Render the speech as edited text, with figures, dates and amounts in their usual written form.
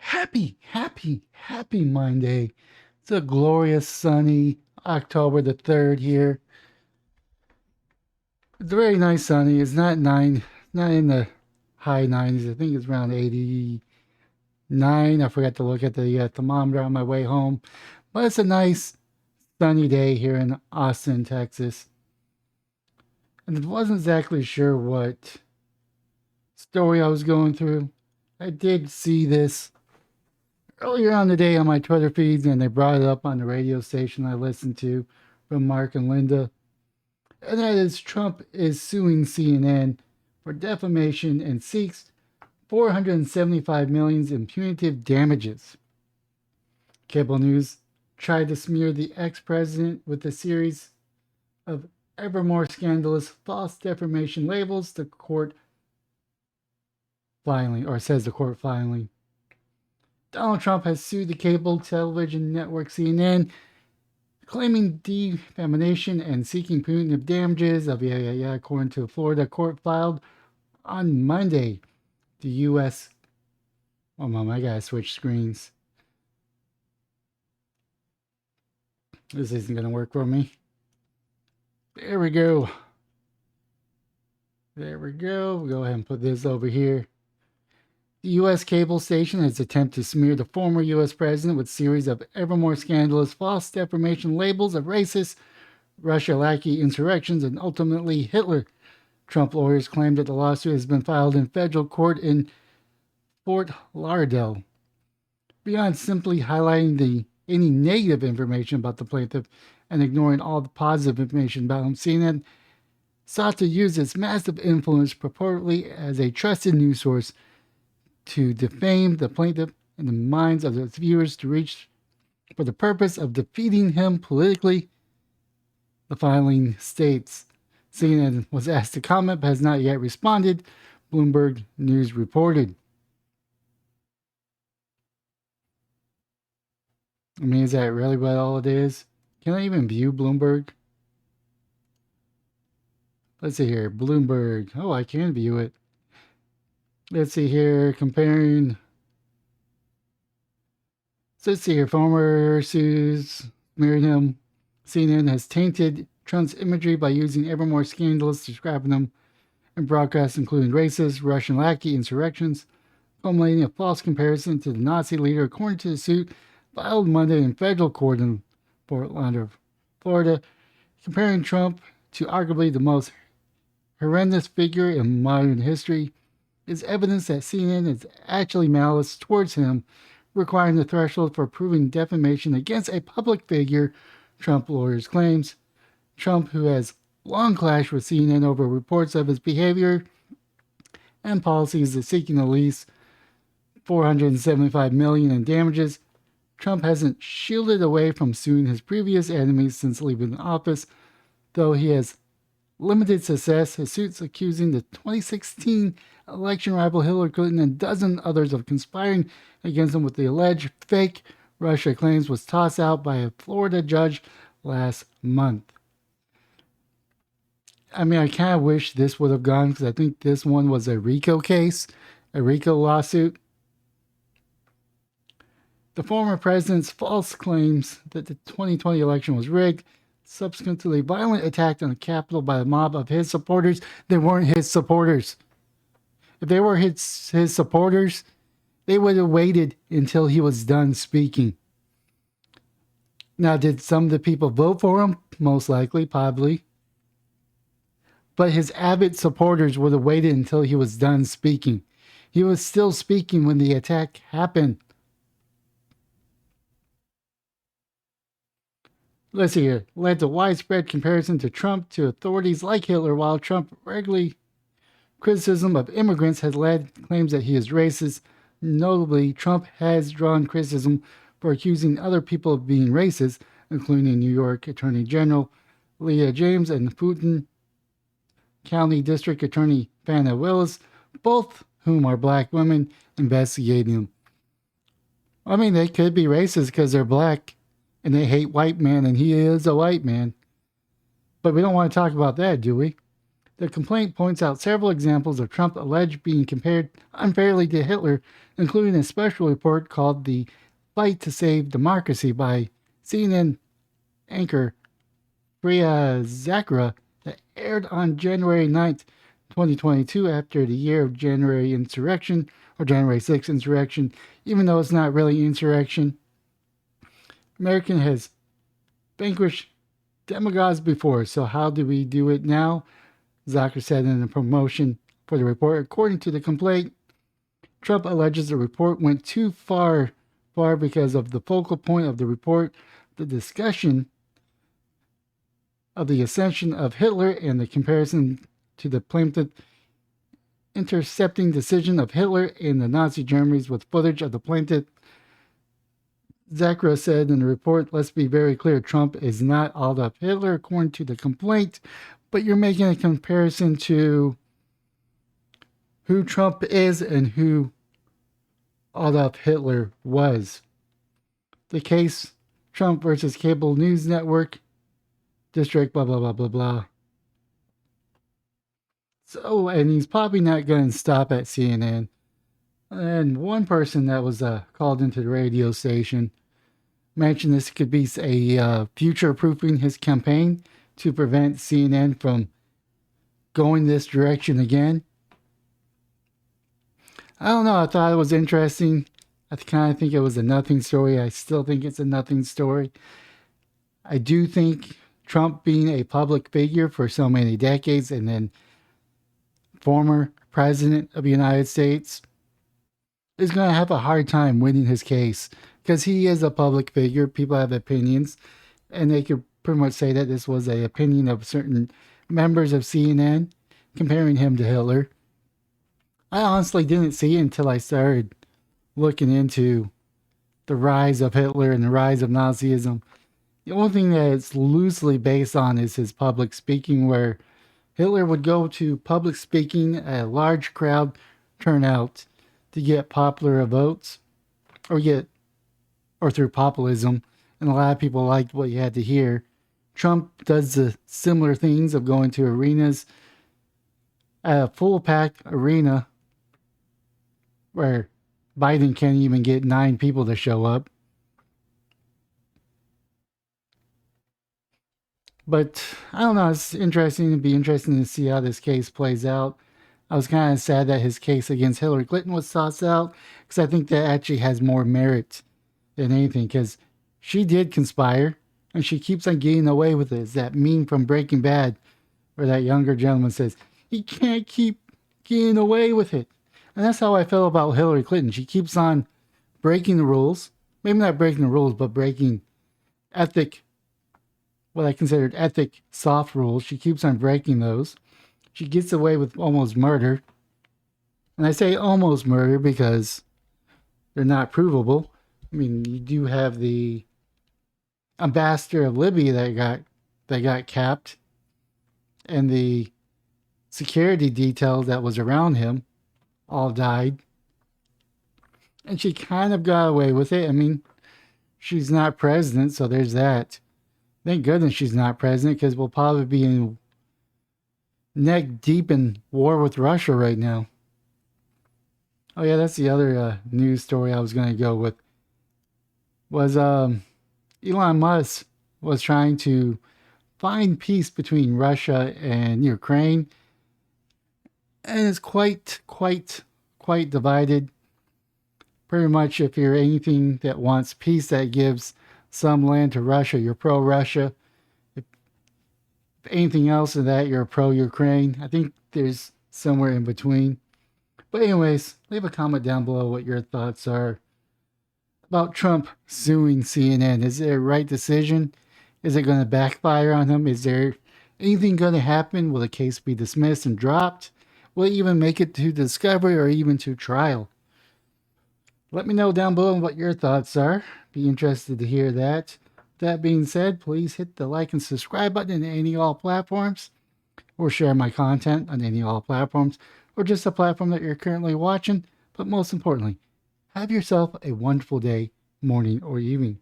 Happy Monday. It's a glorious sunny October the 3rd here. It's very nice sunny. It's not in the high 90s. I think it's around 89. I forgot to look at the thermometer on my way home. But it's a nice sunny day here in Austin, Texas. And I wasn't exactly sure what story I was going through. I did see this earlier on the day on my Twitter feeds, and they brought it up on the radio station I listened to from Mark and Linda. And that is Trump is suing CNN for defamation and seeks 475 million in punitive damages. Cable News tried to smear the ex-president with a series of ever more scandalous false defamation labels. The court filing, or says the court filing. Donald Trump has sued the cable television network CNN, claiming defamation and seeking punitive damages according to a Florida court filed on Monday. The U.S. Oh, mom, I gotta switch screens. This isn't gonna work for me. There we go. We'll go ahead and put this over here. The U.S. cable station has attempted to smear the former U.S. president with a series of ever more scandalous false defamation labels of racist, Russia lackey insurrections, and ultimately Hitler. Trump lawyers claim that the lawsuit has been filed in federal court in Fort Lauderdale. Beyond simply highlighting any negative information about the plaintiff and ignoring all the positive information about him, CNN sought to use its massive influence purportedly as a trusted news source to defame the plaintiff in the minds of its viewers to reach for the purpose of defeating him politically. The filing states CNN was asked to comment but has not yet responded, Bloomberg News reported. I mean, is that really what all it is? Can I even view Bloomberg? Let's see here. Bloomberg. Oh, I can view it. Let's see here. Comparing. So let's see here. Former sues married him. CNN has tainted Trump's imagery by using ever more scandalous describing him in broadcasts, including racist, Russian lackey insurrections, culminating a false comparison to the Nazi leader, according to the suit filed Monday in federal court in Fort Lauderdale, Florida, comparing Trump to arguably the most horrendous figure in modern history is evidence that CNN is actually malice towards him, requiring the threshold for proving defamation against a public figure, Trump lawyers claims. Trump, who has long clashed with CNN over reports of his behavior and policies, is seeking at least $475 million in damages. Trump hasn't shielded away from suing his previous enemies since leaving office, though he has limited success. His suits accusing the 2016 election rival Hillary Clinton and dozens others of conspiring against him with the alleged fake Russia claims was tossed out by a Florida judge last month. I mean, I kind of wish this would have gone because I think this one was a RICO case, a RICO lawsuit. The former president's false claims that the 2020 election was rigged, subsequent to the violent attack on the Capitol by a mob of his supporters. They weren't his supporters. If they were his supporters, they would have waited until he was done speaking. Now, did some of the people vote for him? Most likely, probably. But his avid supporters would have waited until he was done speaking. He was still speaking when the attack happened. Let's see here. Led to widespread comparison to Trump to authorities like Hitler, while Trump regularly criticism of immigrants has led claims that he is racist. Notably, Trump has drawn criticism for accusing other people of being racist, including New York Attorney General Leah James and Fulton County District Attorney Fana Willis, both whom are black women, investigating him. I mean, they could be racist because they're black and they hate white men, and he is a white man. But we don't want to talk about that, do we? The complaint points out several examples of Trump alleged being compared unfairly to Hitler, including a special report called The Fight to Save Democracy by CNN anchor Priya Zakra that aired on January 9th, 2022, after the year of January insurrection, or January 6th insurrection, even though it's not really insurrection. America has vanquished demagogues before, so how do we do it now? Zucker said in the promotion for the report. According to the complaint, Trump alleges the report went too far because of the focal point of the report, the discussion of the ascension of Hitler and the comparison to the plaintiff intercepting decision of Hitler in the Nazi Germany's with footage of the plaintiff. Zakra said in the report, let's be very clear, Trump is not Adolf Hitler according to the complaint, but you're making a comparison to who Trump is and who Adolf Hitler was. The case, Trump versus Cable News Network, District, blah, blah, blah, blah, blah. So, and he's probably not going to stop at CNN. And one person that was called into the radio station mentioned this could be a future-proofing his campaign to prevent CNN from going this direction again. I don't know. I thought it was interesting. I kind of think it was a nothing story. I still think it's a nothing story. I do think Trump being a public figure for so many decades and then former president of the United States is going to have a hard time winning his case because he is a public figure. People have opinions, and they could pretty much say that this was an opinion of certain members of CNN comparing him to Hitler. I honestly didn't see it until I started looking into the rise of Hitler and the rise of Nazism. The only thing that it's loosely based on is his public speaking, where Hitler would go to public speaking at a large crowd turnout to get popular votes, or through populism, and a lot of people liked what you had to hear. Trump does the similar things of going to arenas at a full packed arena where Biden can't even get 9 people to show up. But I don't know, it's interesting. It'd be interesting to see how this case plays out. I was kind of sad that his case against Hillary Clinton was tossed out because I think that actually has more merit than anything, because she did conspire and she keeps on getting away with it. It's that meme from Breaking Bad where that younger gentleman says, he can't keep getting away with it. And that's how I feel about Hillary Clinton. She keeps on breaking the rules. Maybe not breaking the rules, but breaking what I considered ethic soft rules. She keeps on breaking those. She gets away with almost murder. And I say almost murder because they're not provable. I mean, you do have the ambassador of Libya that got capped, and the security detail that was around him all died. And she kind of got away with it. I mean, she's not president, so there's that. Thank goodness she's not president, because we'll probably be in neck deep in war with Russia right now. Oh yeah, that's the other news story I was going to go with. Was Elon Musk was trying to find peace between Russia and Ukraine, and it's quite divided. Pretty much, if you're anything that wants peace, that gives some land to Russia, you're pro-Russia. If anything else than that, you're pro-Ukraine. I think there's somewhere in between. But anyways, leave a comment down below what your thoughts are about Trump suing CNN. Is it a right decision? Is it going to backfire on him? Is there anything going to happen? Will the case be dismissed and dropped? Will it even make it to discovery or even to trial? Let me know down below what your thoughts are. Be interested to hear that. That being said, please hit the like and subscribe button in any all platforms, or share my content on any all platforms, or just a platform that you're currently watching. But most importantly, have yourself a wonderful day, morning, or evening.